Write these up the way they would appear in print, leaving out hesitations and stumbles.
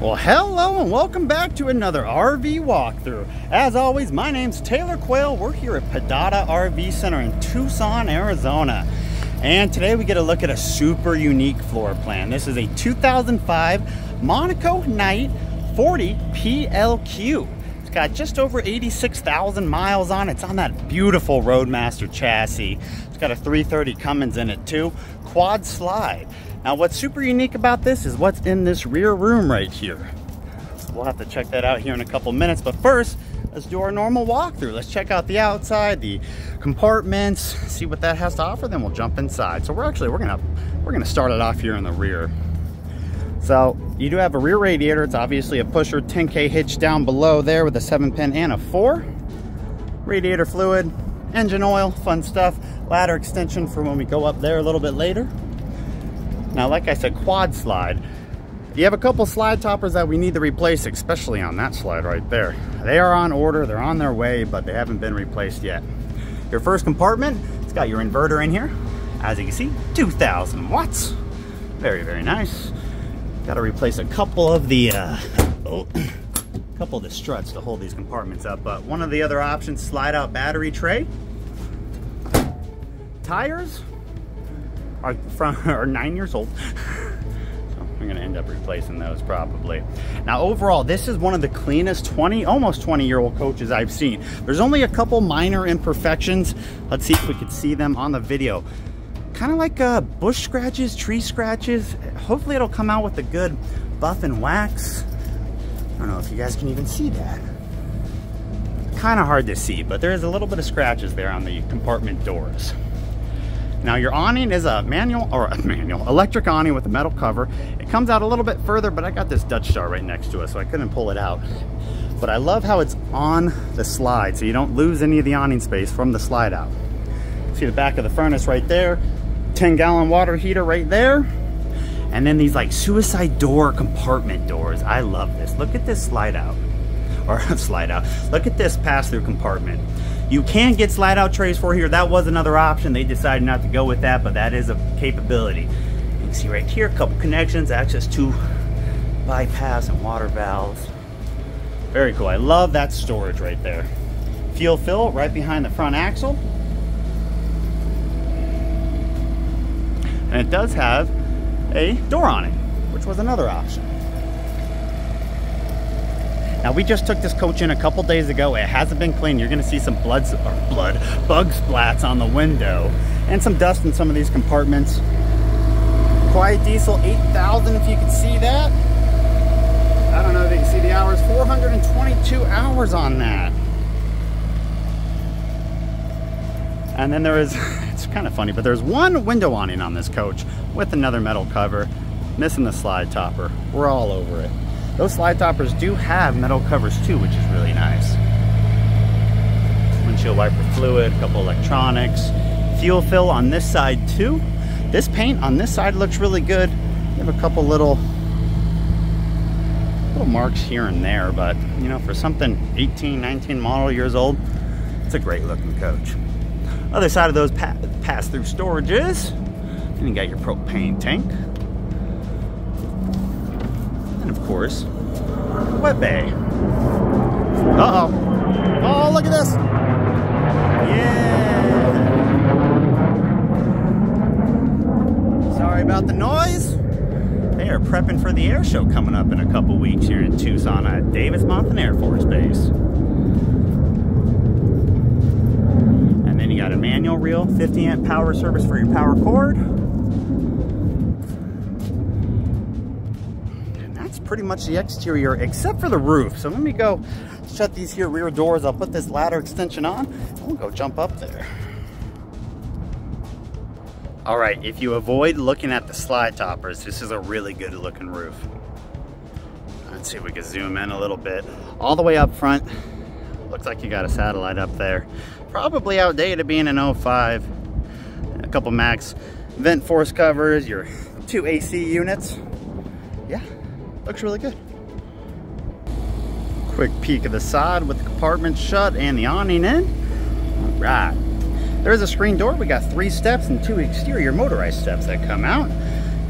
Well, hello and welcome back to another RV walkthrough. As always, my name's Taylor Quayle. We're here at Podata RV Center in Tucson, Arizona. And today we get a look at a super unique floor plan. This is a 2005 Monaco Night 40 PLQ. It's got just over 86,000 miles on it. It's on that beautiful Roadmaster chassis. It's got a 330 Cummins in it too. Quad slide. Now what's super unique about this is what's in this rear room right here. We'll have to check that out here in a couple minutes, but first, let's do our normal walkthrough. Let's check out the outside, the compartments, see what that has to offer, then we'll jump inside. So we're gonna start it off here in the rear. So you do have a rear radiator. It's obviously a pusher 10K hitch down below there with a 7-pin and a 4. Radiator fluid, engine oil, fun stuff. Ladder extension for when we go up there a little bit later. Now, like I said, quad slide. You have a couple slide toppers that we need to replace, especially on that slide right there. They are on order, they're on their way, but they haven't been replaced yet. Your first compartment, it's got your inverter in here. As you can see, 2,000 watts. Very, very nice. Got to replace a couple of the struts to hold these compartments up, but one of the other options, slide out battery tray. Tires are 9 years old. So we're gonna end up replacing those probably. Now overall, this is one of the cleanest almost 20-year-old coaches I've seen. There's only a couple minor imperfections. Let's see if we could see them on the video. Kind of like bush scratches, tree scratches. Hopefully it'll come out with a good buff and wax. I don't know if you guys can even see that. Kind of hard to see, but there is a little bit of scratches there on the compartment doors. Now your awning is a electric awning with a metal cover. It comes out a little bit further, but I got this Dutch Star right next to it, so I couldn't pull it out. But I love how it's on the slide, so you don't lose any of the awning space from the slide out. See the back of the furnace right there, 10-gallon water heater right there. And then these like suicide door compartment doors. I love this. Look at this slide out, or slide out. Look at this pass-through compartment. You can get slide out trays for here. That was another option. They decided not to go with that, but that is a capability. You can see right here, a couple connections, access to bypass and water valves. Very cool. I love that storage right there. Fuel fill right behind the front axle. And it does have a door awning, which was another option. Now we just took this coach in a couple days ago. It hasn't been cleaned. You're gonna see some bug splats on the window and some dust in some of these compartments. Quiet diesel 8,000, if you can see that. I don't know if you can see the hours, 422 hours on that. And then there is, it's kind of funny, but there's one window awning on this coach with another metal cover, missing the slide topper. We're all over it. Those slide toppers do have metal covers too, which is really nice. Windshield wiper fluid, a couple electronics. Fuel fill on this side too. This paint on this side looks really good. You have a couple little marks here and there, but you know, for something 18, 19 model years old, it's a great looking coach. Other side of those pass-through storages. And you got your propane tank. And of course, wet bay. Uh-oh. Oh, look at this. Yeah. Sorry about the noise. They are prepping for the air show coming up in a couple weeks here in Tucson at Davis-Monthan Air Force Base. And then you got a manual reel, 50-amp power service for your power cord. Pretty much the exterior except for the roof. So let me go shut these here rear doors. I'll put this ladder extension on and we'll go jump up there. All right, if you avoid looking at the slide toppers, this is a really good looking roof. Let's see if we can zoom in a little bit. All the way up front, looks like you got a satellite up there. Probably outdated being an 05. A couple max vent force covers, your 2 AC units. Yeah. Looks really good. Quick peek of the side with the compartment shut and the awning in. All right. There's a screen door. We got 3 steps and 2 exterior motorized steps that come out.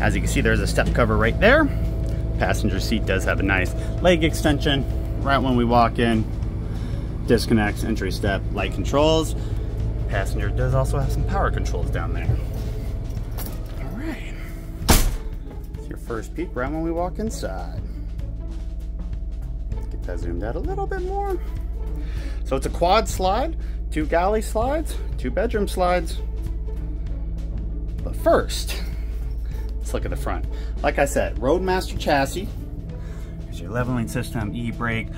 As you can see, there's a step cover right there. Passenger seat does have a nice leg extension right when we walk in. Disconnects, entry step, light controls. Passenger does also have some power controls down there. All right. It's your first peek right when we walk inside. Get that zoomed out a little bit more. So it's a quad slide, 2 galley slides, 2 bedroom slides. But first, let's look at the front. Like I said, Roadmaster chassis. There's your leveling system, e-brake,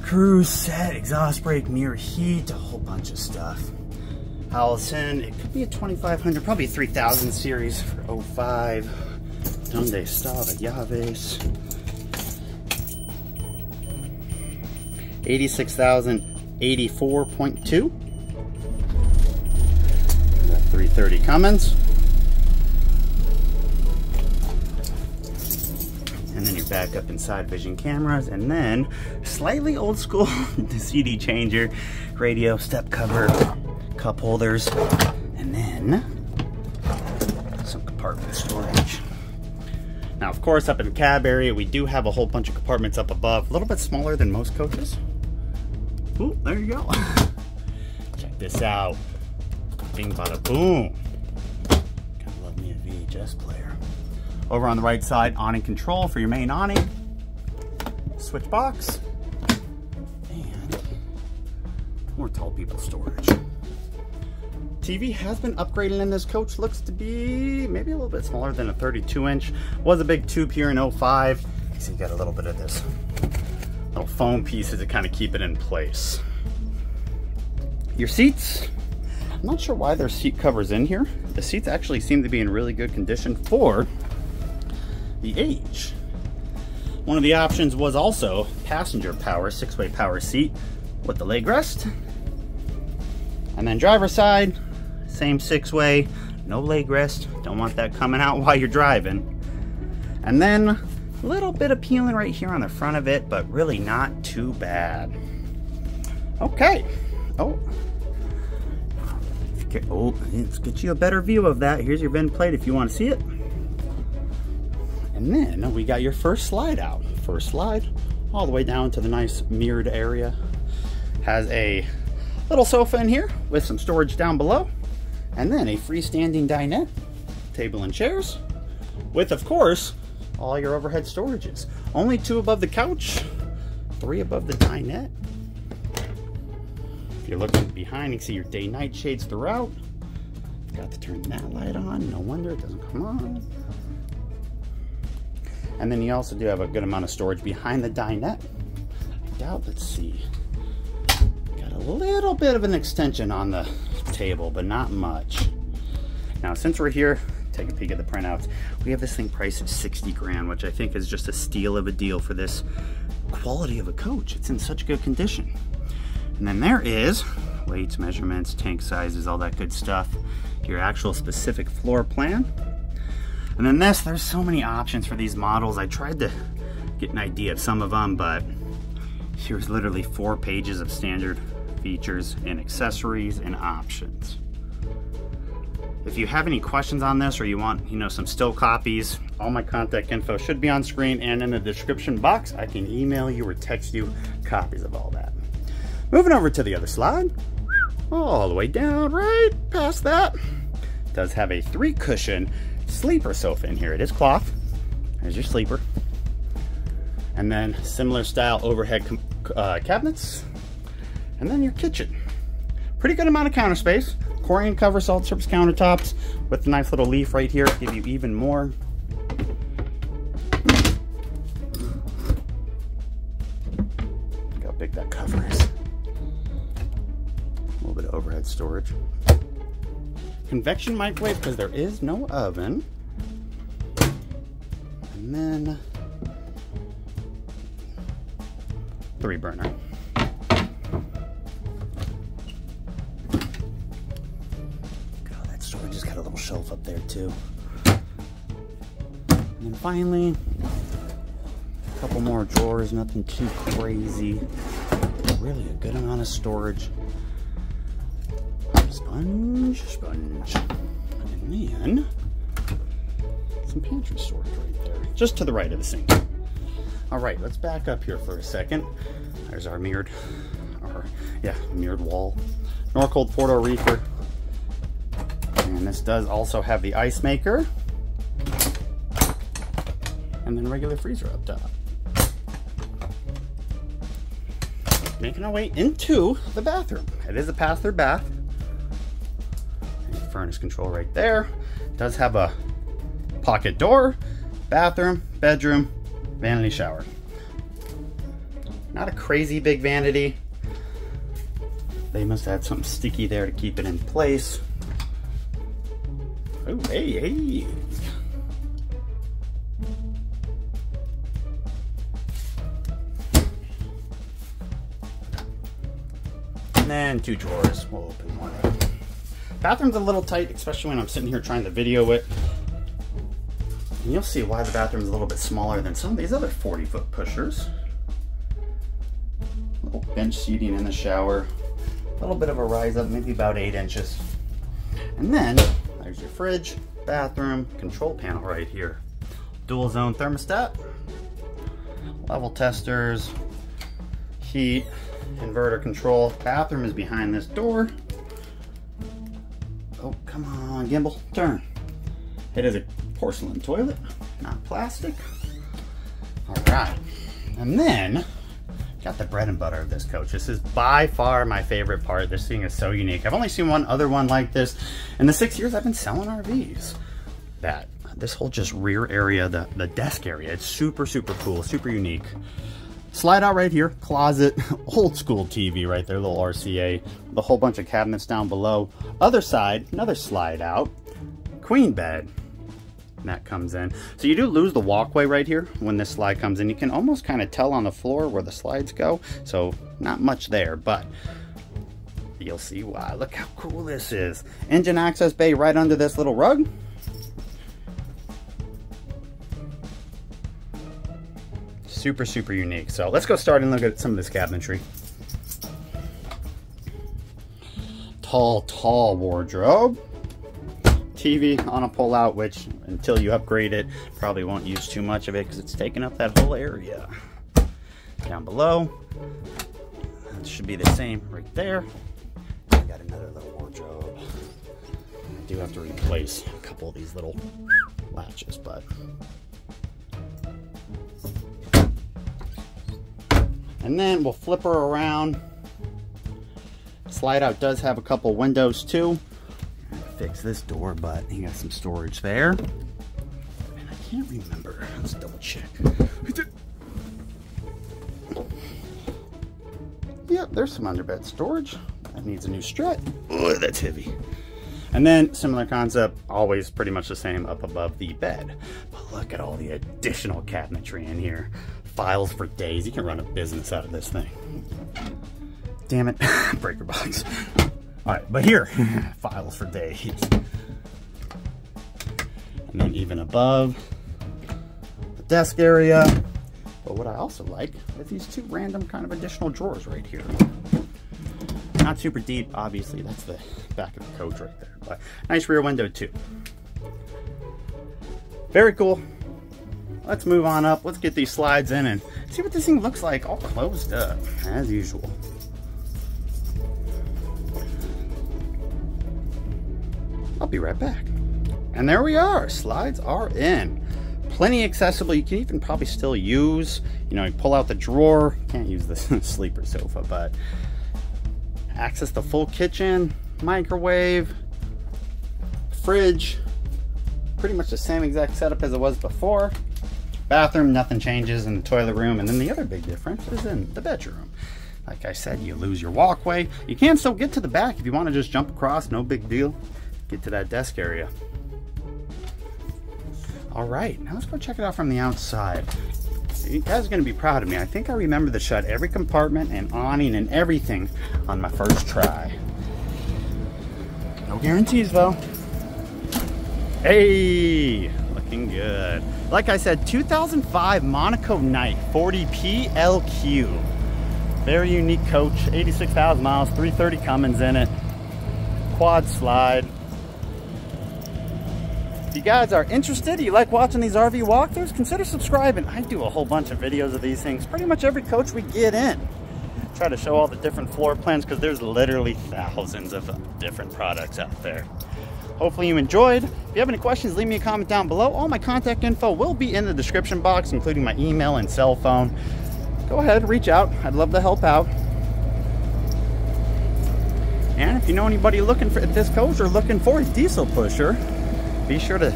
cruise set, exhaust brake, mirror heat, a whole bunch of stuff. Allison, it could be a 2500, probably a 3000 series for 05. Hyundai Stava Yavis. 86,084.2. That 330 Cummins. And then you're back up inside vision cameras, and then slightly old school the CD changer, radio, step cover, cup holders, and then some compartment storage. Now, of course, up in the cab area, we do have a whole bunch of compartments up above, a little bit smaller than most coaches. Ooh, there you go. Check this out. Bing, bada, boom. Gotta love me a VHS player. Over on the right side, awning control for your main awning. Switch box. And more tall people storage. TV has been upgraded in this coach. Looks to be maybe a little bit smaller than a 32-inch. Was a big tube here in 05. So you got a little bit of this little foam pieces to kind of keep it in place. Your seats. I'm not sure why there's seat covers in here. The seats actually seem to be in really good condition for the age. One of the options was also passenger power, 6-way power seat with the leg rest. And then driver side, same 6-way, no leg rest. Don't want that coming out while you're driving. And then a little bit of peeling right here on the front of it, but really not too bad. Okay. Let's get you a better view of that. Here's your VIN plate if you want to see it. And then we got your first slide out. First slide all the way down to the nice mirrored area. Has a little sofa in here with some storage down below. And then a freestanding dinette, table and chairs, with, of course, all your overhead storages. Only 2 above the couch, 3 above the dinette. If you're looking behind, you can see your day-night shades throughout. Forgot to turn that light on. No wonder it doesn't come on. And then you also do have a good amount of storage behind the dinette. I doubt, let's see. Got a little bit of an extension on the table, but not much. Now, since we're here, take a peek at the printouts. We have this thing priced at 60 grand, which I think is just a steal of a deal for this quality of a coach. It's in such good condition. And then there is weights, measurements, tank sizes, all that good stuff. Your actual specific floor plan. And then there's so many options for these models. I tried to get an idea of some of them, but here's literally 4 pages of standard features and accessories and options. If you have any questions on this, or you want, some still copies, all my contact info should be on screen and in the description box. I can email you or text you copies of all that. Moving over to the other slide, all the way down, right past that, it does have a 3-cushion sleeper sofa in here. It is cloth. There's your sleeper. And then similar style overhead cabinets. And then your kitchen. Pretty good amount of counter space. Corian cover, solid surface countertops with a nice little leaf right here. Give you even more. Look how big that cover is. A little bit of overhead storage. Convection microwave because there is no oven. And then 3 burner. Storage has got a little shelf up there too. And then finally, a couple more drawers, nothing too crazy. Really a good amount of storage. Sponge. And then some pantry storage right there, just to the right of the sink. All right, let's back up here for a second. There's our mirrored wall. Norcold 4-door reefer. And this does also have the ice maker. And then a regular freezer up top. Making our way into the bathroom. It is a pass-through bath. Furnace control right there. It does have a pocket door, bathroom, bedroom, vanity shower. Not a crazy big vanity. They must have had something sticky there to keep it in place. Oh, hey. And then 2 drawers. We'll open one up. Bathroom's a little tight, especially when I'm sitting here trying to video it. And you'll see why the bathroom's a little bit smaller than some of these other 40-foot pushers. Little bench seating in the shower. A little bit of a rise up, maybe about 8 inches. And then there's your fridge, bathroom, control panel right here. Dual zone thermostat, level testers, heat, inverter control. Bathroom is behind this door. Oh, come on, gimbal, turn. It is a porcelain toilet, not plastic. All right, and then got the bread and butter of this coach. This is by far my favorite part. This thing is so unique. I've only seen one other one like this in the 6 years I've been selling RVs. This whole just rear area, the desk area, it's super, super cool, super unique. Slide out right here, closet, old school TV right there, little RCA, with a whole bunch of cabinets down below. Other side, another slide out, queen bed. And that comes in. So you do lose the walkway right here when this slide comes in. You can almost kind of tell on the floor where the slides go. So not much there, but you'll see why. Look how cool this is. Engine access bay right under this little rug. Super, super unique. So let's go start and look at some of this cabinetry. Tall wardrobe. TV on a pull out, which until you upgrade it, probably won't use too much of it because it's taking up that whole area. Down below, it should be the same right there. I got another little wardrobe. I do have to replace a couple of these little latches, but and then we'll flip her around. Slide out does have a couple windows too. Fix this door, but you got some storage there. And I can't remember. Let's double check. Yep, there's some underbed storage. That needs a new strut. Oh, that's heavy. And then similar concept, always pretty much the same up above the bed. But look at all the additional cabinetry in here. Files for days. You can run a business out of this thing. Damn it. Breaker box. All right, but here, files for days. And then even above the desk area. But what I also like is these 2 random kind of additional drawers right here. Not super deep, obviously. That's the back of the coach right there. But nice rear window too. Very cool. Let's move on up. Let's get these slides in and see what this thing looks like all closed up, as usual. I'll be right back. And there we are. Slides are in. Plenty accessible. You can even probably still use, you pull out the drawer. Can't use the sleeper sofa, but access the full kitchen, microwave, fridge. Pretty much the same exact setup as it was before. Bathroom, nothing changes in the toilet room. And then the other big difference is in the bedroom. Like I said, you lose your walkway. You can still get to the back if you want to just jump across, no big deal. Get to that desk area. All right, now let's go check it out from the outside. You guys are gonna be proud of me. I think I remember to shut every compartment and awning and everything on my first try. No guarantees though. Hey, looking good. Like I said, 2005 Monaco Night 40P LQ. Very unique coach, 86,000 miles, 330 Cummins in it. Quad slide. If you guys are interested, you like watching these RV walkthroughs, consider subscribing. I do a whole bunch of videos of these things, pretty much every coach we get in. Try to show all the different floor plans because there's literally thousands of different products out there. Hopefully you enjoyed. If you have any questions, leave me a comment down below. All my contact info will be in the description box, including my email and cell phone. Go ahead, reach out. I'd love to help out. And if you know anybody looking for this coach or looking for a diesel pusher, be sure to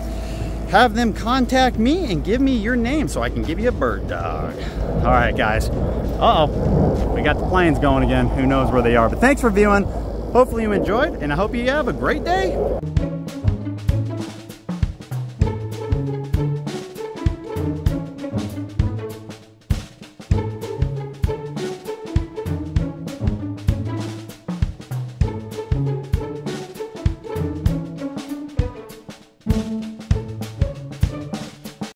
have them contact me and give me your name so I can give you a bird dog. All right, guys. Uh-oh, we got the planes going again. Who knows where they are, but thanks for viewing. Hopefully you enjoyed, and I hope you have a great day.